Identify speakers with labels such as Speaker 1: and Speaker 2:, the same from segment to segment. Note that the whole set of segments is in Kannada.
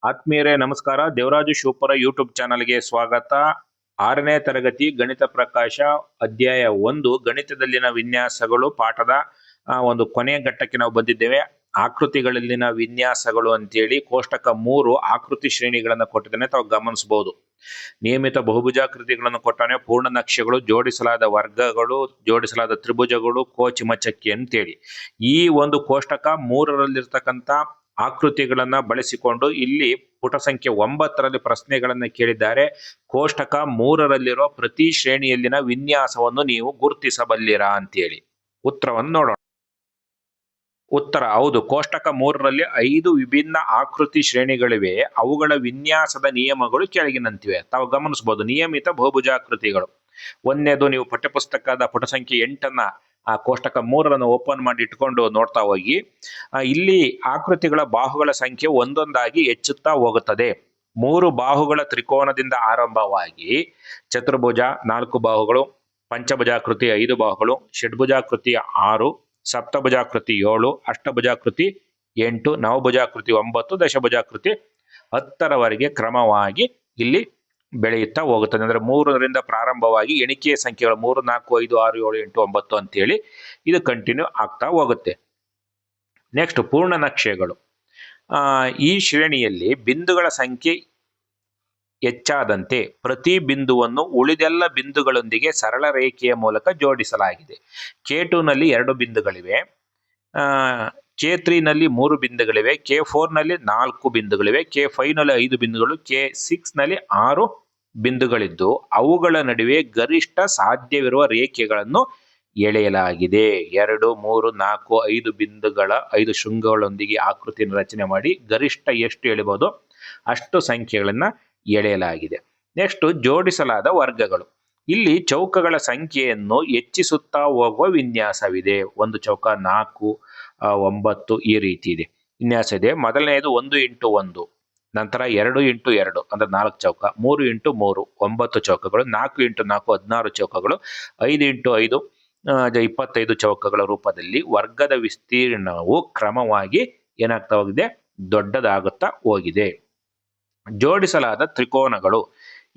Speaker 1: ಆತ್ಮೀಯರೇ ನಮಸ್ಕಾರ. ದೇವರಾಜು ಶಿವಪುರ ಯೂಟ್ಯೂಬ್ ಚಾನಲ್ಗೆ ಸ್ವಾಗತ. 6ನೇ ತರಗತಿ ಗಣಿತ ಪ್ರಕಾಶ ಅಧ್ಯಾಯ 1 ಗಣಿತದಲ್ಲಿನ ವಿನ್ಯಾಸಗಳು ಪಾಠದ ಒಂದು ಕೊನೆಯ ಘಟ್ಟಕ್ಕೆ ನಾವು ಬಂದಿದ್ದೇವೆ. ಆಕೃತಿಗಳಲ್ಲಿನ ವಿನ್ಯಾಸಗಳು ಅಂತೇಳಿ ಕೋಷ್ಟಕ 3 ಆಕೃತಿ ಶ್ರೇಣಿಗಳನ್ನು ಕೊಟ್ಟಿದ್ದಾನೆ, ತಾವು ಗಮನಿಸಬಹುದು. ನಿಯಮಿತ ಬಹುಭುಜಾಕೃತಿಗಳನ್ನು ಕೊಟ್ಟಾನೆ, ಪೂರ್ಣ ನಕ್ಷೆಗಳು, ಜೋಡಿಸಲಾದ ವರ್ಗಗಳು, ಜೋಡಿಸಲಾದ ತ್ರಿಭುಜಗಳು, ಕೋಚಿಮಚಕ್ಕಿ ಅಂತೇಳಿ ಈ ಒಂದು ಕೋಷ್ಟಕ 3ರಲ್ಲಿರ್ತಕ್ಕಂಥ ಆಕೃತಿಗಳನ್ನ ಬಳಸಿಕೊಂಡು ಇಲ್ಲಿ ಪುಟ ಸಂಖ್ಯೆ 9ರಲ್ಲಿ ಪ್ರಶ್ನೆಗಳನ್ನ ಕೇಳಿದ್ದಾರೆ. ಕೋಷ್ಟಕ 3ರಲ್ಲಿರೋ ಪ್ರತಿ ಶ್ರೇಣಿಯಲ್ಲಿನ ವಿನ್ಯಾಸವನ್ನು ನೀವು ಗುರುತಿಸಬಲ್ಲಿರಾ ಅಂತೇಳಿ ಉತ್ತರವನ್ನು ನೋಡೋಣ. ಉತ್ತರ ಹೌದು. ಕೋಷ್ಟಕ 3ರಲ್ಲಿ 5 ವಿಭಿನ್ನ ಆಕೃತಿ ಶ್ರೇಣಿಗಳಿವೆ. ಅವುಗಳ ವಿನ್ಯಾಸದ ನಿಯಮಗಳು ಕೆಳಗಿನಂತಿವೆ. ತಾವು ಗಮನಿಸಬಹುದು. ನಿಯಮಿತ ಬಹುಭುಜಾಕೃತಿಗಳು ಒಂದನೇದು, ನೀವು ಪಠ್ಯಪುಸ್ತಕದ ಪುಟ ಸಂಖ್ಯೆ 8ನ್ನ ಆ ಕೋಷ್ಟಕ 3ರನ್ನು ಓಪನ್ ಮಾಡಿ ಇಟ್ಕೊಂಡು ನೋಡ್ತಾ ಹೋಗಿ, ಇಲ್ಲಿ ಆಕೃತಿಗಳ ಬಾಹುಗಳ ಸಂಖ್ಯೆ ಒಂದೊಂದಾಗಿ ಹೆಚ್ಚುತ್ತಾ ಹೋಗುತ್ತದೆ. 3 ಬಾಹುಗಳ ತ್ರಿಕೋನದಿಂದ ಆರಂಭವಾಗಿ ಚತುರ್ಭುಜ 4 ಬಾಹುಗಳು, ಪಂಚಭುಜಾಕೃತಿ 5 ಬಾಹುಗಳು, ಷಡ್ಭುಜಾಕೃತಿ 6, ಸಪ್ತಭುಜಾಕೃತಿ 7, ಅಷ್ಟಭುಜಾಕೃತಿ 8, ನವಭುಜಾಕೃತಿ 9, ದಶಭುಜಾಕೃತಿ 10ರವರೆಗೆ ಕ್ರಮವಾಗಿ ಇಲ್ಲಿ ಬೆಳೆಯುತ್ತಾ ಹೋಗುತ್ತದೆ. ಅಂದ್ರೆ 3ರಿಂದ ಪ್ರಾರಂಭವಾಗಿ ಎಣಿಕೆಯ ಸಂಖ್ಯೆಗಳು 3, 4, 5, 6, 7, 8, 9 ಅಂತೇಳಿ ಇದು ಕಂಟಿನ್ಯೂ ಆಗ್ತಾ ಹೋಗುತ್ತೆ. ನೆಕ್ಸ್ಟ್ ಪೂರ್ಣ ನಕ್ಷೆಗಳು. ಈ ಶ್ರೇಣಿಯಲ್ಲಿ ಬಿಂದುಗಳ ಸಂಖ್ಯೆ ಹೆಚ್ಚಾದಂತೆ ಪ್ರತಿ ಬಿಂದುವನ್ನು ಉಳಿದೆಲ್ಲ ಬಿಂದುಗಳೊಂದಿಗೆ ಸರಳ ರೇಖೆಯ ಮೂಲಕ ಜೋಡಿಸಲಾಗಿದೆ. K2ನಲ್ಲಿ 2 ಬಿಂದುಗಳಿವೆ, K3ನಲ್ಲಿ 3 ಬಿಂದುಗಳಿವೆ, K4ನಲ್ಲಿ 4 ಬಿಂದುಗಳಿವೆ, K5ನಲ್ಲಿ 5 ಬಿಂದುಗಳು, K6ನಲ್ಲಿ 6 ಬಿಂದುಗಳಿದ್ದು ಅವುಗಳ ನಡುವೆ ಗರಿಷ್ಠ ಸಾಧ್ಯವಿರುವ ರೇಖೆಗಳನ್ನು ಎಳೆಯಲಾಗಿದೆ. 2, 3, 4, 5 ಬಿಂದುಗಳ 5 ಶೃಂಗಗಳೊಂದಿಗೆ ಆಕೃತಿಯನ್ನು ರಚನೆ ಮಾಡಿ ಗರಿಷ್ಠ ಎಷ್ಟು ಎಳೆಯಬಹುದು ಅಷ್ಟು ಸಂಖ್ಯೆಗಳನ್ನ ಎಳೆಯಲಾಗಿದೆ. ನೆಕ್ಸ್ಟ್ ಜೋಡಿಸಲಾದ ವರ್ಗಗಳು. ಇಲ್ಲಿ ಚೌಕಗಳ ಸಂಖ್ಯೆಯನ್ನು ಹೆಚ್ಚಿಸುತ್ತಾ ಹೋಗುವ ವಿನ್ಯಾಸವಿದೆ. ಒಂದು ಚೌಕ 4, 9 ಈ ರೀತಿ ಇದೆ ವಿನ್ಯಾಸ ಇದೆ. ಮೊದಲನೆಯದು 1 x 1, ನಂತರ 2 x 2 ಅಂದ್ರೆ 4 ಚೌಕ, 3 x 3 9 ಚೌಕಗಳು, 4 x 4 16 ಚೌಕಗಳು, 5 x 5 25 ಚೌಕಗಳ ರೂಪದಲ್ಲಿ ವರ್ಗದ ವಿಸ್ತೀರ್ಣವು ಕ್ರಮವಾಗಿ ಏನಾಗ್ತಾ ಹೋಗಿದೆ, ದೊಡ್ಡದಾಗುತ್ತಾ ಹೋಗಿದೆ. ಜೋಡಿಸಲಾದ ತ್ರಿಕೋನಗಳು.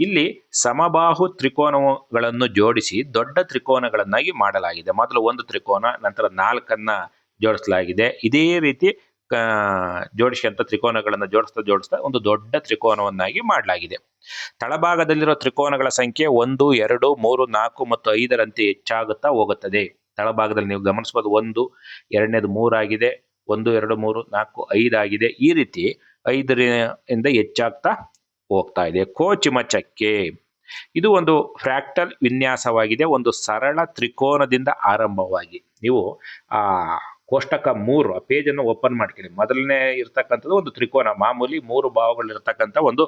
Speaker 1: ಇಲ್ಲಿ ಸಮಬಾಹು ತ್ರಿಕೋನಗಳನ್ನು ಜೋಡಿಸಿ ದೊಡ್ಡ ತ್ರಿಕೋನಗಳನ್ನಾಗಿ ಮಾಡಲಾಗಿದೆ. ಮೊದಲು ಒಂದು ತ್ರಿಕೋನ, ನಂತರ 4ಅನ್ನ ಜೋಡಿಸಲಾಗಿದೆ. ಇದೇ ರೀತಿ ಜೋಡಿಸಿದಂಥ ತ್ರಿಕೋನಗಳನ್ನು ಜೋಡಿಸ್ತಾ ಒಂದು ದೊಡ್ಡ ತ್ರಿಕೋನವನ್ನಾಗಿ ಮಾಡಲಾಗಿದೆ. ತಳಭಾಗದಲ್ಲಿರುವ ತ್ರಿಕೋನಗಳ ಸಂಖ್ಯೆ 1, 2, 3, 4 ಮತ್ತು 5ರಂತೆ ಹೆಚ್ಚಾಗುತ್ತಾ ಹೋಗುತ್ತದೆ. ತಳಭಾಗದಲ್ಲಿ ನೀವು ಗಮನಿಸಬಹುದು. 1, 2ನೇದು 3 ಆಗಿದೆ, 1, 2, 3, 4, 5 ಆಗಿದೆ. ಈ ರೀತಿ 5ರಿಂದ ಹೆಚ್ಚಾಗ್ತಾ ಹೋಗ್ತಾ ಇದೆ. ಕೋಚಿಮಚಕ್ಕೆ. ಇದು ಒಂದು ಫ್ರಾಕ್ಟಲ್ ವಿನ್ಯಾಸವಾಗಿದೆ. ಒಂದು ಸರಳ ತ್ರಿಕೋನದಿಂದ ಆರಂಭವಾಗಿ ನೀವು ಕೋಷ್ಟಕ 3 ಪೇಜನ್ನು ಓಪನ್ ಮಾಡ್ಕೊಳ್ಳಿ. ಮೊದಲನೇ ಇರ್ತಕ್ಕಂಥದ್ದು ಒಂದು ತ್ರಿಕೋನ, ಮಾಮೂಲಿ 3 ಬಾಹುಗಳು ಇರ್ತಕ್ಕಂಥ ಒಂದು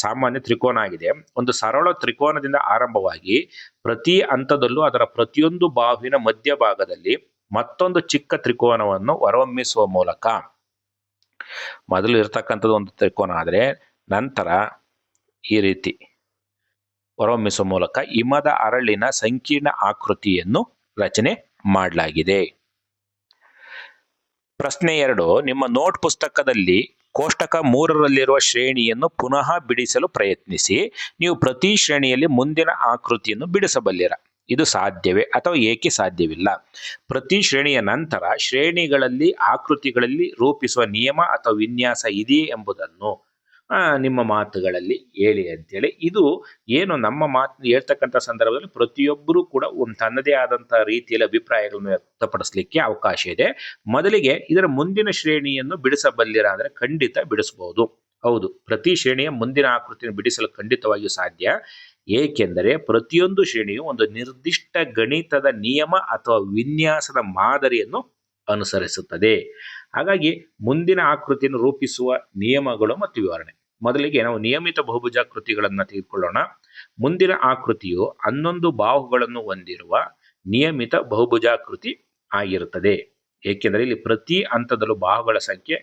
Speaker 1: ಸಾಮಾನ್ಯ ತ್ರಿಕೋನ ಆಗಿದೆ. ಒಂದು ಸರಳ ತ್ರಿಕೋನದಿಂದ ಆರಂಭವಾಗಿ ಪ್ರತಿ ಹಂತದಲ್ಲೂ ಅದರ ಪ್ರತಿಯೊಂದು ಬಾಹುವಿನ ಮಧ್ಯಭಾಗದಲ್ಲಿ ಮತ್ತೊಂದು ಚಿಕ್ಕ ತ್ರಿಕೋನವನ್ನು ಹೊರಹೊಮ್ಮಿಸುವ ಮೂಲಕ, ಮೊದಲು ಇರ್ತಕ್ಕಂಥದ್ದು ಒಂದು ತ್ರಿಕೋನ ಆದರೆ ನಂತರ ಈ ರೀತಿ ಹೊರಹೊಮ್ಮಿಸುವ ಮೂಲಕ ಹಿಮದ ಅರಳಿನ ಸಂಕೀರ್ಣ ಆಕೃತಿಯನ್ನು ರಚನೆ ಮಾಡಲಾಗಿದೆ. ಪ್ರಶ್ನೆ 2, ನಿಮ್ಮ ನೋಟ್ ಪುಸ್ತಕದಲ್ಲಿ ಕೋಷ್ಟಕ 3ರಲ್ಲಿರುವ ಶ್ರೇಣಿಯನ್ನು ಪುನಃ ಬಿಡಿಸಲು ಪ್ರಯತ್ನಿಸಿ. ನೀವು ಪ್ರತಿ ಶ್ರೇಣಿಯಲ್ಲಿ ಮುಂದಿನ ಆಕೃತಿಯನ್ನು ಬಿಡಿಸಬಲ್ಲಿರ. ಇದು ಸಾಧ್ಯವೇ ಅಥವಾ ಏಕೆ ಸಾಧ್ಯವಿಲ್ಲ? ಪ್ರತಿ ಶ್ರೇಣಿಯ ನಂತರ ಶ್ರೇಣಿಗಳಲ್ಲಿ ಆಕೃತಿಗಳಲ್ಲಿ ರೂಪಿಸುವ ನಿಯಮ ಅಥವಾ ವಿನ್ಯಾಸ ಇದೆಯೇ ಎಂಬುದನ್ನು ನಿಮ್ಮ ಮಾತುಗಳಲ್ಲಿ ಹೇಳಿ ಅಂತೇಳಿ. ಇದು ಏನು ನಮ್ಮ ಮಾತು ಹೇಳ್ತಕ್ಕಂಥ ಸಂದರ್ಭದಲ್ಲಿ ಪ್ರತಿಯೊಬ್ಬರೂ ಕೂಡ ತನ್ನದೇ ಆದಂತಹ ರೀತಿಯಲ್ಲಿ ಅಭಿಪ್ರಾಯಗಳನ್ನು ವ್ಯಕ್ತಪಡಿಸಲಿಕ್ಕೆ ಅವಕಾಶ ಇದೆ. ಮೊದಲಿಗೆ ಇದರ ಮುಂದಿನ ಶ್ರೇಣಿಯನ್ನು ಬಿಡಿಸಬಲ್ಲಿರ ಅಂದ್ರೆ ಖಂಡಿತ ಬಿಡಿಸಬಹುದು. ಹೌದು, ಪ್ರತಿ ಶ್ರೇಣಿಯ ಮುಂದಿನ ಆಕೃತಿಯನ್ನು ಬಿಡಿಸಲು ಖಂಡಿತವಾಗಿಯೂ ಸಾಧ್ಯ. ಏಕೆಂದರೆ ಪ್ರತಿಯೊಂದು ಶ್ರೇಣಿಯು ಒಂದು ನಿರ್ದಿಷ್ಟ ಗಣಿತದ ನಿಯಮ ಅಥವಾ ವಿನ್ಯಾಸದ ಮಾದರಿಯನ್ನು ಅನುಸರಿಸುತ್ತದೆ. ಹಾಗಾಗಿ ಮುಂದಿನ ಆಕೃತಿಯನ್ನು ರೂಪಿಸುವ ನಿಯಮಗಳು ಮತ್ತು ವಿವರಣೆ. ಮೊದಲಿಗೆ ನಾವು ನಿಯಮಿತ ಬಹುಭುಜಾಕೃತಿಗಳನ್ನು ತೆಗೆದುಕೊಳ್ಳೋಣ. ಮುಂದಿನ ಆಕೃತಿಯು 11 ಬಾಹುಗಳನ್ನು ಹೊಂದಿರುವ ನಿಯಮಿತ ಬಹುಭುಜಾಕೃತಿ ಆಗಿರುತ್ತದೆ. ಏಕೆಂದರೆ ಇಲ್ಲಿ ಪ್ರತಿ ಹಂತದಲ್ಲೂ ಬಾಹುಗಳ ಸಂಖ್ಯೆ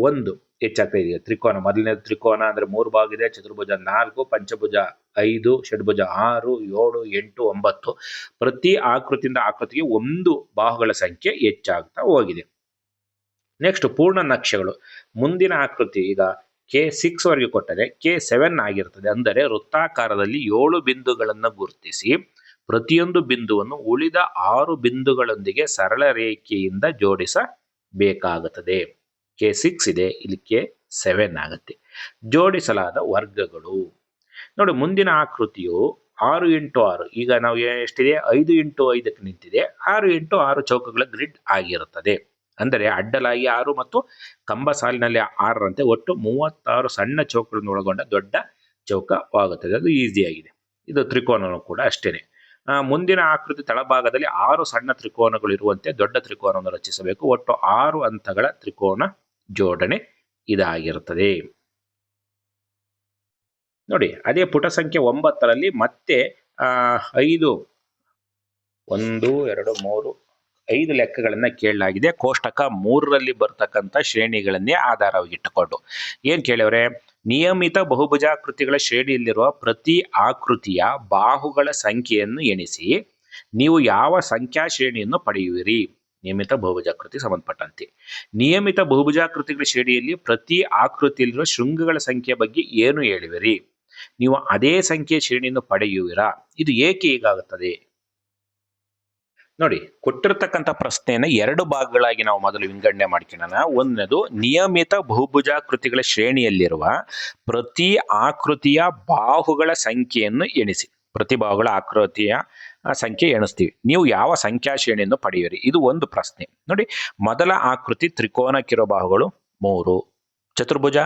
Speaker 1: 1 ಹೆಚ್ಚಾಗ್ತಾ ಇದೆ. ತ್ರಿಕೋನ, ಮೊದಲನೇ ತ್ರಿಕೋನ ಅಂದ್ರೆ 3 ಬಾಹು ಇದೆ, ಚತುರ್ಭುಜ 4, ಪಂಚಭುಜ 5, ಷಡ್ಭುಜ 6, 7, 8, 9 ಪ್ರತಿ ಆಕೃತಿಯಿಂದ ಆಕೃತಿಗೆ 1 ಬಾಹುಗಳ ಸಂಖ್ಯೆ ಹೆಚ್ಚಾಗ್ತಾ ಹೋಗಿದೆ. ನೆಕ್ಸ್ಟ್ ಪೂರ್ಣ ನಕ್ಷೆಗಳು. ಮುಂದಿನ ಆಕೃತಿ, ಈಗ K6 ವರೆಗೆ ಕೊಟ್ಟರೆ K7 ಆಗಿರ್ತದೆ. ಅಂದರೆ ವೃತ್ತಾಕಾರದಲ್ಲಿ 7 ಬಿಂದುಗಳನ್ನು ಗುರುತಿಸಿ ಪ್ರತಿಯೊಂದು ಬಿಂದುವನ್ನು ಉಳಿದ 6 ಬಿಂದುಗಳೊಂದಿಗೆ ಸರಳ ರೇಖೆಯಿಂದ ಜೋಡಿಸಬೇಕಾಗುತ್ತದೆ. K6 ಇದೆ, ಇಲ್ಲಿ K7 ಆಗುತ್ತೆ. ಜೋಡಿಸಲಾದ ವರ್ಗಗಳು ನೋಡಿ, ಮುಂದಿನ ಆಕೃತಿಯು 6x6, ಈಗ ನಾವು ಎಷ್ಟಿದೆ 5x5 ನಿಂತಿದೆ. 6x6 ಚೌಕಗಳ ಗ್ರಿಡ್ ಆಗಿರುತ್ತದೆ. ಅಂದರೆ ಅಡ್ಡಲಾಗಿ 6 ಮತ್ತು ಕಂಬ ಸಾಲಿನಲ್ಲಿ 6ರಂತೆ ಒಟ್ಟು 36 ಸಣ್ಣ ಚೌಕಗಳನ್ನು ಒಳಗೊಂಡ ದೊಡ್ಡ ಚೌಕವಾಗುತ್ತದೆ. ಅದು ಈಸಿ ಆಗಿದೆ. ಇದು ತ್ರಿಕೋನನು ಕೂಡ ಅಷ್ಟೇನೆ. ಮುಂದಿನ ಆಕೃತಿ ತಳಭಾಗದಲ್ಲಿ 6 ಸಣ್ಣ ತ್ರಿಕೋನಗಳು ಇರುವಂತೆ ದೊಡ್ಡ ತ್ರಿಕೋನವನ್ನು ರಚಿಸಬೇಕು. ಒಟ್ಟು 6 ಹಂತಗಳ ತ್ರಿಕೋನ ಜೋಡಣೆ ಇದಾಗಿರುತ್ತದೆ. ನೋಡಿ, ಅದೇ ಪುಟ ಸಂಖ್ಯೆ 9ರಲ್ಲಿ ಮತ್ತೆ 5 1 2 3 5 ಲೆಕ್ಕಗಳನ್ನ ಕೇಳಲಾಗಿದೆ. ಕೋಷ್ಟಕ 3ರಲ್ಲಿ ಬರ್ತಕ್ಕಂಥ ಶ್ರೇಣಿಗಳನ್ನೇ ಆಧಾರವಾಗಿಟ್ಟುಕೊಂಡು ಏನ್ ಕೇಳವ್ರೆ, ನಿಯಮಿತ ಬಹುಭುಜಾಕೃತಿಗಳ ಶ್ರೇಣಿಯಲ್ಲಿರುವ ಪ್ರತಿ ಆಕೃತಿಯ ಬಾಹುಗಳ ಸಂಖ್ಯೆಯನ್ನು ಎಣಿಸಿ ನೀವು ಯಾವ ಸಂಖ್ಯಾ ಶ್ರೇಣಿಯನ್ನು ಪಡೆಯುವಿರಿ. ನಿಯಮಿತ ಬಹುಭುಜಾಕೃತಿ ಸಂಬಂಧಪಟ್ಟಂತೆ ನಿಯಮಿತ ಬಹುಭುಜಾಕೃತಿಗಳ ಶ್ರೇಣಿಯಲ್ಲಿ ಪ್ರತಿ ಆಕೃತಿಯಲ್ಲಿರುವ ಶೃಂಗಗಳ ಸಂಖ್ಯೆ ಬಗ್ಗೆ ಏನು ಹೇಳುವಿರಿ. ನೀವು ಅದೇ ಸಂಖ್ಯೆ ಶ್ರೇಣಿಯನ್ನು ಪಡೆಯುವಿರಾ. ಇದು ಏಕೆ ಹೀಗಾಗುತ್ತದೆ ನೋಡಿ, ಕೊಟ್ಟಿರ್ತಕ್ಕಂಥ ಪ್ರಶ್ನೆಯನ್ನ 2 ಭಾಗಗಳಾಗಿ ನಾವು ಮೊದಲು ವಿಂಗಡಣೆ ಮಾಡ್ಕೊಳ್ಳೋಣ. ಒಂದನೇದು ನಿಯಮಿತ ಬಹುಭುಜಾಕೃತಿಗಳ ಶ್ರೇಣಿಯಲ್ಲಿರುವ ಪ್ರತಿ ಆಕೃತಿಯ ಬಾಹುಗಳ ಸಂಖ್ಯೆಯನ್ನು ಎಣಿಸಿ. ಪ್ರತಿ ಬಾಹುಗಳ ಆಕೃತಿಯ ಸಂಖ್ಯೆ ಎಣಿಸ್ತೀವಿ. ನೀವು ಯಾವ ಸಂಖ್ಯಾ ಶ್ರೇಣಿಯನ್ನು ಪಡೆಯುವಿರಿ. ಇದು ಒಂದು ಪ್ರಶ್ನೆ. ನೋಡಿ, ಮೊದಲ ಆಕೃತಿ ತ್ರಿಕೋನಕ್ಕಿರೋ ಬಾಹುಗಳು 3, ಚತುರ್ಭುಜ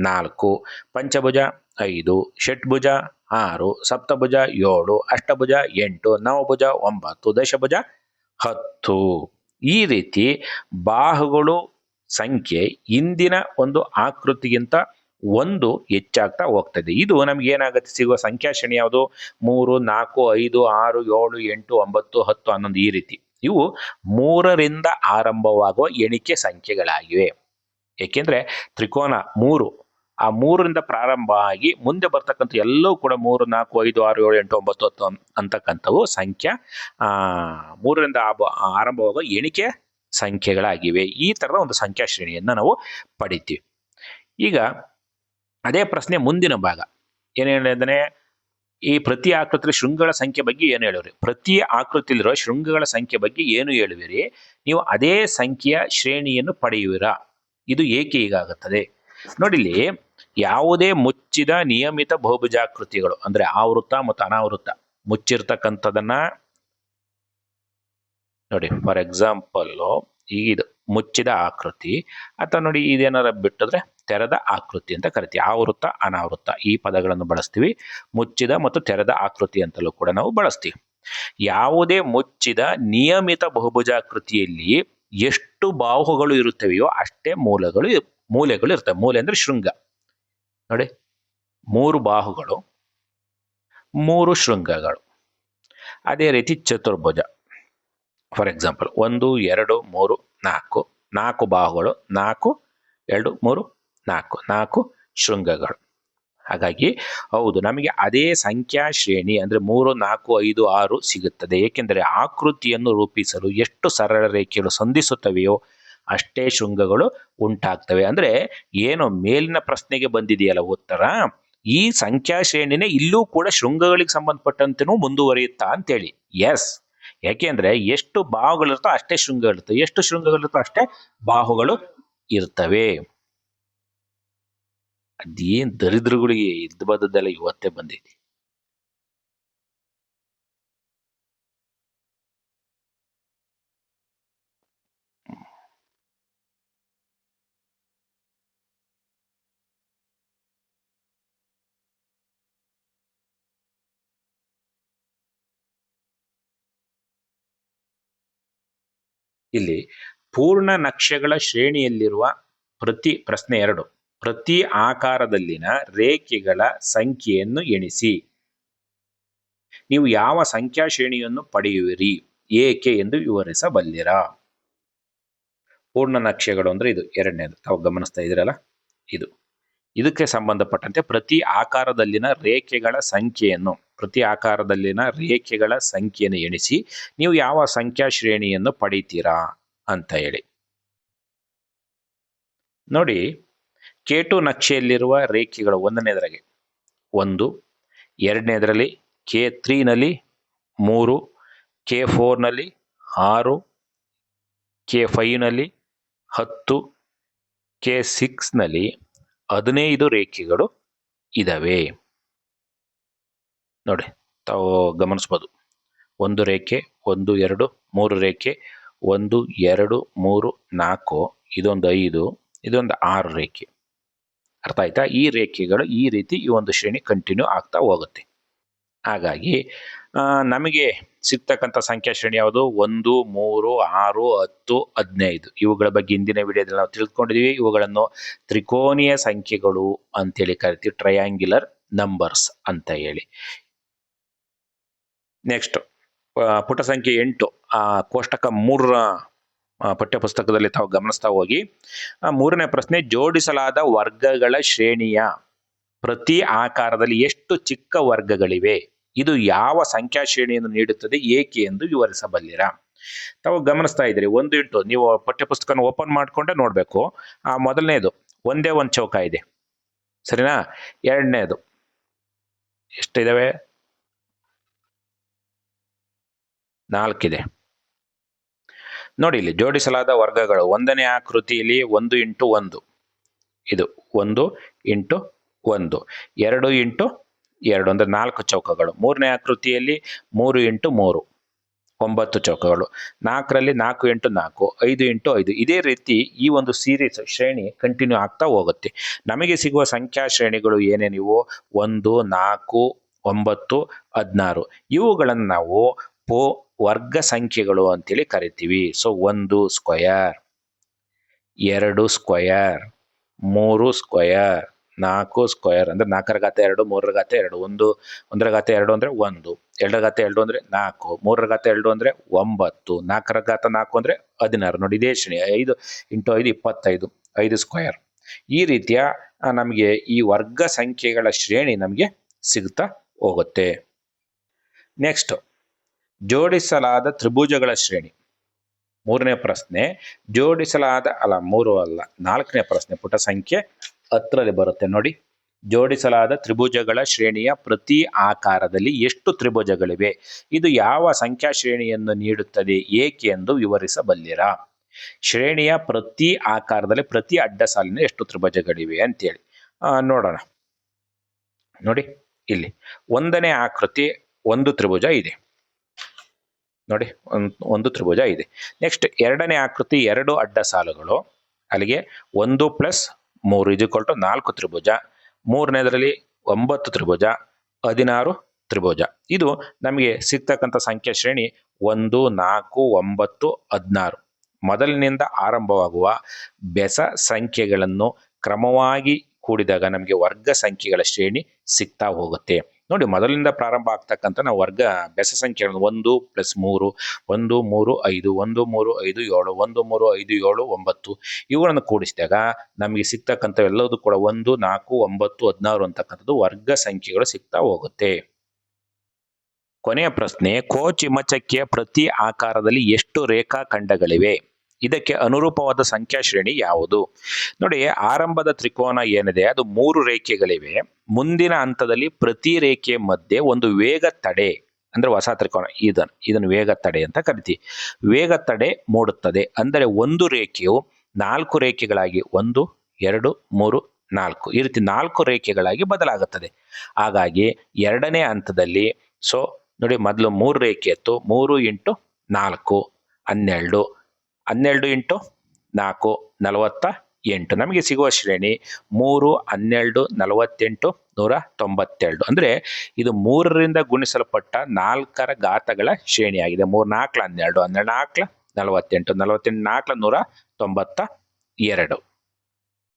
Speaker 1: 4, ಪಂಚಭುಜ 5, ಷಟ್ಭುಜ 6, ಸಪ್ತಭುಜ 7, ಅಷ್ಟಭುಜ 8, ನವಭುಜ 9, ದಶಭುಜ 10. ಈ ರೀತಿ ಬಾಹುಗಳು ಸಂಖ್ಯೆ ಹಿಂದಿನ ಒಂದು ಆಕೃತಿಗಿಂತ 1 ಹೆಚ್ಚಾಗ್ತಾ ಹೋಗ್ತದೆ. ಇದು ನಮ್ಗೆ ಏನಾಗುತ್ತೆ, ಸಿಗುವ ಸಂಖ್ಯಾ ಶ್ರೇಣಿ ಯಾವುದು? 3, 4, 5, 6, 7, 8, 9, 10, 11 ಈ ರೀತಿ. ಇವು 3ರಿಂದ ಆರಂಭವಾಗುವ ಎಣಿಕೆ ಸಂಖ್ಯೆಗಳಾಗಿವೆ. ಏಕೆಂದ್ರೆ ತ್ರಿಕೋನ 3, ಆ 3ರಿಂದ ಪ್ರಾರಂಭ ಆಗಿ ಮುಂದೆ ಬರ್ತಕ್ಕಂಥ ಎಲ್ಲವೂ ಕೂಡ 3, 4, 5, 6, 7, 8, 9, 10 ಅಂತಕ್ಕಂಥವು ಸಂಖ್ಯಾ 3ರಿಂದ ಆರಂಭವಾಗುವ ಎಣಿಕೆ ಸಂಖ್ಯೆಗಳಾಗಿವೆ. ಈ ತರದ ಒಂದು ಸಂಖ್ಯಾ ಶ್ರೇಣಿಯನ್ನ ನಾವು ಪಡಿತೀವಿ. ಈಗ ಅದೇ ಪ್ರಶ್ನೆ ಮುಂದಿನ ಭಾಗ ಏನು ಹೇಳಿದ್ರೆ, ಈ ಪ್ರತಿ ಆಕೃತಿಯ ಶೃಂಗಗಳ ಸಂಖ್ಯೆ ಬಗ್ಗೆ ಏನು ಹೇಳುವಿರಿ. ಪ್ರತಿ ಆಕೃತಿಯಲ್ಲಿರುವ ಶೃಂಗಗಳ ಸಂಖ್ಯೆ ಬಗ್ಗೆ ಏನು ಹೇಳುವಿರಿ. ನೀವು ಅದೇ ಸಂಖ್ಯೆಯ ಶ್ರೇಣಿಯನ್ನು ಪಡೆಯುವಿರಾ. ಇದು ಏಕೆ ಹೀಗಾಗುತ್ತದೆ ನೋಡಿ. ಇಲ್ಲಿ ಯಾವುದೇ ಮುಚ್ಚಿದ ನಿಯಮಿತ ಬಹುಭುಜಾಕೃತಿಗಳು ಅಂದ್ರೆ ಆವೃತ್ತ ಮತ್ತು ಅನಾವೃತ್ತ ಮುಚ್ಚಿರ್ತಕ್ಕಂಥದನ್ನ ನೋಡಿ. ಫಾರ್ ಎಕ್ಸಾಂಪಲ್, ಇದು ಮುಚ್ಚಿದ ಆಕೃತಿ, ಅಥವಾ ನೋಡಿ ಇದೇನಾರ ಬಿಟ್ಟಿದ್ರೆ ತೆರೆದ ಆಕೃತಿ ಅಂತ ಕರಿತೀವಿ. ಆವೃತ್ತ ಅನಾವೃತ್ತ ಈ ಪದಗಳನ್ನು ಬಳಸ್ತೀವಿ. ಮುಚ್ಚಿದ ಮತ್ತು ತೆರೆದ ಆಕೃತಿ ಅಂತಲೂ ಕೂಡ ನಾವು ಬಳಸ್ತೀವಿ. ಯಾವುದೇ ಮುಚ್ಚಿದ ನಿಯಮಿತ ಬಹುಭುಜಾಕೃತಿಯಲ್ಲಿ ಎಷ್ಟು ಬಾಹುಗಳು ಇರುತ್ತವೆಯೋ ಅಷ್ಟೇ ಮೂಲೆಗಳು ಇರ್ತವೆ. ಮೂಲೆ ಅಂದ್ರೆ ಶೃಂಗ. ನೋಡಿ, 3 ಬಾಹುಗಳು, 3 ಶೃಂಗಗಳು. ಅದೇ ರೀತಿ ಚತುರ್ಭುಜ, ಫಾರ್ ಎಕ್ಸಾಂಪಲ್ 1 2 3 4, 4 ಬಾಹುಗಳು, 4 2 3 4 ಶೃಂಗಗಳು. ಹಾಗಾಗಿ ಹೌದು, ನಮಗೆ ಅದೇ ಸಂಖ್ಯಾ ಶ್ರೇಣಿ ಅಂದ್ರೆ 3 4 5 6 ಸಿಗುತ್ತದೆ. ಏಕೆಂದರೆ ಆಕೃತಿಯನ್ನು ರೂಪಿಸಲು ಎಷ್ಟು ಸರಳ ರೇಖೆಗಳು ಸಂಧಿಸುತ್ತವೆಯೋ ಅಷ್ಟೇ ಶೃಂಗಗಳು ಉಂಟಾಗ್ತವೆ. ಅಂದ್ರೆ ಏನು ಮೇಲಿನ ಪ್ರಶ್ನೆಗೆ ಬಂದಿದೆಯಲ್ಲ ಉತ್ತರ, ಈ ಸಂಖ್ಯಾ ಶ್ರೇಣಿನೇ ಇಲ್ಲೂ ಕೂಡ ಶೃಂಗಗಳಿಗೆ ಸಂಬಂಧಪಟ್ಟಂತೆನೂ ಮುಂದುವರಿಯುತ್ತಾ ಅಂತೇಳಿ. ಎಸ್, ಯಾಕೆಂದ್ರೆ ಎಷ್ಟು ಬಾಹುಗಳಿರ್ತೋ ಅಷ್ಟೇ ಶೃಂಗಗಳಿರ್ತವೆ, ಎಷ್ಟು ಶೃಂಗಗಳಿರ್ತೋ ಅಷ್ಟೇ ಬಾಹುಗಳು ಇರ್ತವೆ. ಅದೇನ್ ದರಿದ್ರಗಳಿಗೆ ಇದ್ದು ಬದ್ದೆಲ್ಲ ಇವತ್ತೇ ಬಂದೈತಿ. ಇಲ್ಲಿ ಪೂರ್ಣ ನಕ್ಷೆಗಳ ಶ್ರೇಣಿಯಲ್ಲಿರುವ ಪ್ರಶ್ನೆ 2, ಪ್ರತಿ ಆಕಾರದಲ್ಲಿನ ರೇಖೆಗಳ ಸಂಖ್ಯೆಯನ್ನು ಎಣಿಸಿ. ನೀವು ಯಾವ ಸಂಖ್ಯಾ ಶ್ರೇಣಿಯನ್ನು ಪಡೆಯುವಿರಿ, ಏಕೆ ಎಂದು ವಿವರಿಸಬಲ್ಲಿರಾ. ಪೂರ್ಣ ನಕ್ಷೆಗಳು ಅಂದ್ರೆ ಇದು ಎರಡನೇದು, ತಾವು ಗಮನಿಸ್ತಾ ಇದ್ದೀರಲ್ಲ, ಇದಕ್ಕೆ ಸಂಬಂಧಪಟ್ಟಂತೆ ಪ್ರತಿ ಆಕಾರದಲ್ಲಿನ ರೇಖೆಗಳ ಸಂಖ್ಯೆಯನ್ನು ಎಣಿಸಿ ನೀವು ಯಾವ ಸಂಖ್ಯಾ ಶ್ರೇಣಿಯನ್ನು ಪಡಿತೀರಾ ಅಂತ ಹೇಳಿ. ನೋಡಿ, K2 ನಕ್ಷೆಯಲ್ಲಿರುವ ರೇಖೆಗಳು ಒಂದನೇದರಾಗೆ 1, ಎರಡನೇದರಲ್ಲಿ K3ನಲ್ಲಿ 3, K4ನಲ್ಲಿ 6, K5ನಲ್ಲಿ 10, K6ನಲ್ಲಿ 15 ರೇಖೆಗಳು ಇದಾವೆ. ನೋಡಿ, ತಾವು ಗಮನಿಸ್ಬೋದು. 1 ರೇಖೆ, 1, 2, 3 ರೇಖೆ, 1, 2, 3, 4, ಇದೊಂದು 5, ಇದೊಂದು 6 ರೇಖೆ. ಅರ್ಥ ಆಯ್ತಾ? ಈ ರೇಖೆಗಳು ಈ ರೀತಿ ಈ ಒಂದು ಶ್ರೇಣಿ ಕಂಟಿನ್ಯೂ ಆಗ್ತಾ ಹೋಗುತ್ತೆ. ಹಾಗಾಗಿ ನಮಗೆ ಸಿಗ್ತಕ್ಕಂಥ ಸಂಖ್ಯಾ ಶ್ರೇಣಿ ಯಾವುದು? 1, 3, 6, 10, 15. ಇವುಗಳ ಬಗ್ಗೆ ಹಿಂದಿನ ವಿಡಿಯೋದಲ್ಲಿ ನಾವು ತಿಳ್ಕೊಂಡಿದೀವಿ. ಇವುಗಳನ್ನು ತ್ರಿಕೋನೀಯ ಸಂಖ್ಯೆಗಳು ಅಂತೇಳಿ ಕರಿತೀವಿ, ಟ್ರಯಾಂಗ್ಯುಲರ್ ನಂಬರ್ಸ್ ಅಂತ ಹೇಳಿ. ನೆಕ್ಸ್ಟ್ ಪುಟ ಸಂಖ್ಯೆ 8, ಕೋಷ್ಟಕ 3ರ ಪಠ್ಯಪುಸ್ತಕದಲ್ಲಿ ತಾವು ಗಮನಿಸ್ತಾ ಹೋಗಿ. 3ನೇ ಪ್ರಶ್ನೆ, ಜೋಡಿಸಲಾದ ವರ್ಗಗಳ ಶ್ರೇಣಿಯ ಪ್ರತಿ ಆಕಾರದಲ್ಲಿ ಎಷ್ಟು ಚಿಕ್ಕ ವರ್ಗಗಳಿವೆ? ಇದು ಯಾವ ಸಂಖ್ಯಾ ಶ್ರೇಣಿಯನ್ನು ನೀಡುತ್ತದೆ, ಏಕೆ ಎಂದು ವಿವರಿಸಬಲ್ಲಿರಾ? ತಾವು ಗಮನಿಸ್ತಾ ಇದ್ದೀರಿ, 1 ಇಂಟು, ನೀವು ಪಠ್ಯಪುಸ್ತಕನ ಓಪನ್ ಮಾಡಿಕೊಂಡೆ ನೋಡಬೇಕು. ಮೊದಲನೇದು ಒಂದೇ ಒಂದು ಚೌಕ ಇದೆ, ಸರಿನಾ? ಎರಡನೇದು ಎಷ್ಟಿದಾವೆ? 4 ಇದೆ. ನೋಡಿ, ಇಲ್ಲಿ ಜೋಡಿಸಲಾದ ವರ್ಗಗಳು 1ನೇ ಆಕೃತಿಯಲ್ಲಿ 1 ಇಂಟು 1, ಇದು 1 ಇಂಟು 1, 2 ಇಂಟು 2 ಅಂದ್ರೆ 4 ಚೌಕಗಳು. 3ನೇ ಆಕೃತಿಯಲ್ಲಿ 3 ಇಂಟು 3, 9 ಚೌಕಗಳು. 4ರಲ್ಲಿ 4 into 4, 5 into 5. ಇದೇ ರೀತಿ ಈ ಒಂದು ಸೀರೀಸ್ ಶ್ರೇಣಿ ಕಂಟಿನ್ಯೂ ಆಗ್ತಾ ಹೋಗುತ್ತೆ. ನಮಗೆ ಸಿಗುವ ಸಂಖ್ಯಾ ಶ್ರೇಣಿಗಳು ಏನೇನಿವು? 1, 4, 9, 16. ಇವುಗಳನ್ನು ನಾವು ವರ್ಗ ಸಂಖ್ಯೆಗಳು ಅಂತೇಳಿ ಕರಿತೀವಿ. So 1 square, 2 square, 3 square, 4 square ಅಂದ್ರೆ 4 ರ ಘಾತ 2, 3 ರ ಘಾತ 2, 1 ರ ಘಾತ 2 ಅಂದ್ರೆ 1, 2 ರ ಘಾತ 2 ಅಂದ್ರೆ 4, 3 ರ ಘಾತ 2 ಅಂದ್ರೆ 9, 4 ರ ಘಾತ 4 ಅಂದ್ರೆ 16. ನೋಡಿ, ಇದೇ ಶ್ರೇಣಿ 5 ಇಂಟು 5 25, 5 ಸ್ಕ್ವಯರ್. ಈ ರೀತಿಯ ನಮಗೆ ಈ ವರ್ಗ ಸಂಖ್ಯೆಗಳ ಶ್ರೇಣಿ ನಮಗೆ ಸಿಗ್ತಾ ಹೋಗುತ್ತೆ. ನೆಕ್ಸ್ಟ್, ಜೋಡಿಸಲಾದ ತ್ರಿಭುಜಗಳ ಶ್ರೇಣಿ. 3ನೇ ಪ್ರಶ್ನೆ, ಜೋಡಿಸಲಾದ 4ನೇ ಪ್ರಶ್ನೆ ಪುಟ ಸಂಖ್ಯೆ 10ರಲ್ಲಿ ಬರುತ್ತೆ ನೋಡಿ. ಜೋಡಿಸಲಾದ ತ್ರಿಭುಜಗಳ ಶ್ರೇಣಿಯ ಪ್ರತಿ ಆಕಾರದಲ್ಲಿ ಎಷ್ಟು ತ್ರಿಭುಜಗಳಿವೆ? ಇದು ಯಾವ ಸಂಖ್ಯಾ ಶ್ರೇಣಿಯನ್ನು ನೀಡುತ್ತದೆ, ಏಕೆ ಎಂದು ವಿವರಿಸಬಲ್ಲಿರಾ? ಶ್ರೇಣಿಯ ಪ್ರತಿ ಆಕಾರದಲ್ಲಿ ಪ್ರತಿ ಅಡ್ಡ ಸಾಲಿನ ಎಷ್ಟು ತ್ರಿಭುಜಗಳಿವೆ ಅಂತೇಳಿ ನೋಡೋಣ. ನೋಡಿ, ಇಲ್ಲಿ 1ನೇ ಆಕೃತಿ ಒಂದು ತ್ರಿಭುಜ ಇದೆ ನೋಡಿ, ಒಂದು ತ್ರಿಭುಜ ಇದೆ. ನೆಕ್ಸ್ಟ್ 2ನೇ ಆಕೃತಿ 2 ಅಡ್ಡ ಸಾಲುಗಳು, ಅಲ್ಲಿಗೆ 1 + 3 = 4 ತ್ರಿಭುಜ. 3ನೇದರಲ್ಲಿ 9 ತ್ರಿಭುಜ, 16 ತ್ರಿಭುಜ. ಇದು ನಮಗೆ ಸಿಗ್ತಕ್ಕಂಥ ಸಂಖ್ಯಾ ಶ್ರೇಣಿ 1, 4, 9, 16. ಮೊದಲಿನಿಂದ ಆರಂಭವಾಗುವ ಬೆಸ ಸಂಖ್ಯೆಗಳನ್ನು ಕ್ರಮವಾಗಿ ಕೂಡಿದಾಗ ನಮಗೆ ವರ್ಗ ಸಂಖ್ಯೆಗಳ ಶ್ರೇಣಿ ಸಿಗ್ತಾ ಹೋಗುತ್ತೆ. ನೋಡಿ, ಮೊದಲಿನಿಂದ ಪ್ರಾರಂಭ ಆಗ್ತಕ್ಕಂಥ ನಾವು ವರ್ಗ ಬೆಸ ಸಂಖ್ಯೆಗಳನ್ನು 1 + 3, 1, 3, 5, 1, 3, 5, 7, 1, 3, 5, 7, 9 ಇವುಗಳನ್ನು ಕೂಡಿಸಿದಾಗ ನಮಗೆ ಸಿಗ್ತಕ್ಕಂಥ ಎಲ್ಲದೂ ಕೂಡ 1, 4, 9, 16 ಅಂತಕ್ಕಂಥದ್ದು ವರ್ಗ ಸಂಖ್ಯೆಗಳು ಸಿಗ್ತಾ ಹೋಗುತ್ತೆ. ಕೊನೆಯ ಪ್ರಶ್ನೆ, ಕೋಚಿಮಚಕ್ಕೆ ಪ್ರತಿ ಆಕಾರದಲ್ಲಿ ಎಷ್ಟು ರೇಖಾಖಂಡಗಳಿವೆ? ಇದಕ್ಕೆ ಅನುರೂಪವಾದ ಸಂಖ್ಯಾ ಶ್ರೇಣಿ ಯಾವುದು? ನೋಡಿ, ಆರಂಭದ ತ್ರಿಕೋನ ಏನಿದೆ ಅದು 3 ರೇಖೆಗಳಿವೆ. ಮುಂದಿನ ಹಂತದಲ್ಲಿ ಪ್ರತಿ ರೇಖೆ ಮಧ್ಯೆ ಒಂದು ವೇಗ ತಡೆ, ಅಂದ್ರೆ ಹೊಸ ತ್ರಿಕೋನ, ಇದನ್ನು ವೇಗ ತಡೆ ಅಂತ ಕರಿತೀವಿ. ವೇಗ ತಡೆ ಮೂಡುತ್ತದೆ. ಅಂದರೆ ಒಂದು ರೇಖೆಯು 4 ರೇಖೆಗಳಾಗಿ 1, 2, 3, 4 ಈ ರೀತಿ 4 ರೇಖೆಗಳಾಗಿ ಬದಲಾಗುತ್ತದೆ. ಹಾಗಾಗಿ 2ನೇ ಹಂತದಲ್ಲಿ ನೋಡಿ, ಮೊದಲು 3 ರೇಖೆ ಇತ್ತು, 3 × 4 12, 12 × 4 48. ನಮಗೆ ಸಿಗುವ ಶ್ರೇಣಿ 3, 12, 48, 192. ಅಂದ್ರೆ ಇದು 3ರಿಂದ ಗುಣಿಸಲ್ಪಟ್ಟ 4ರ ಘಾತಗಳ ಶ್ರೇಣಿಯಾಗಿದೆ. 3 × 4 = 12, 12 × 4 = 48, 48 × 4 = 192.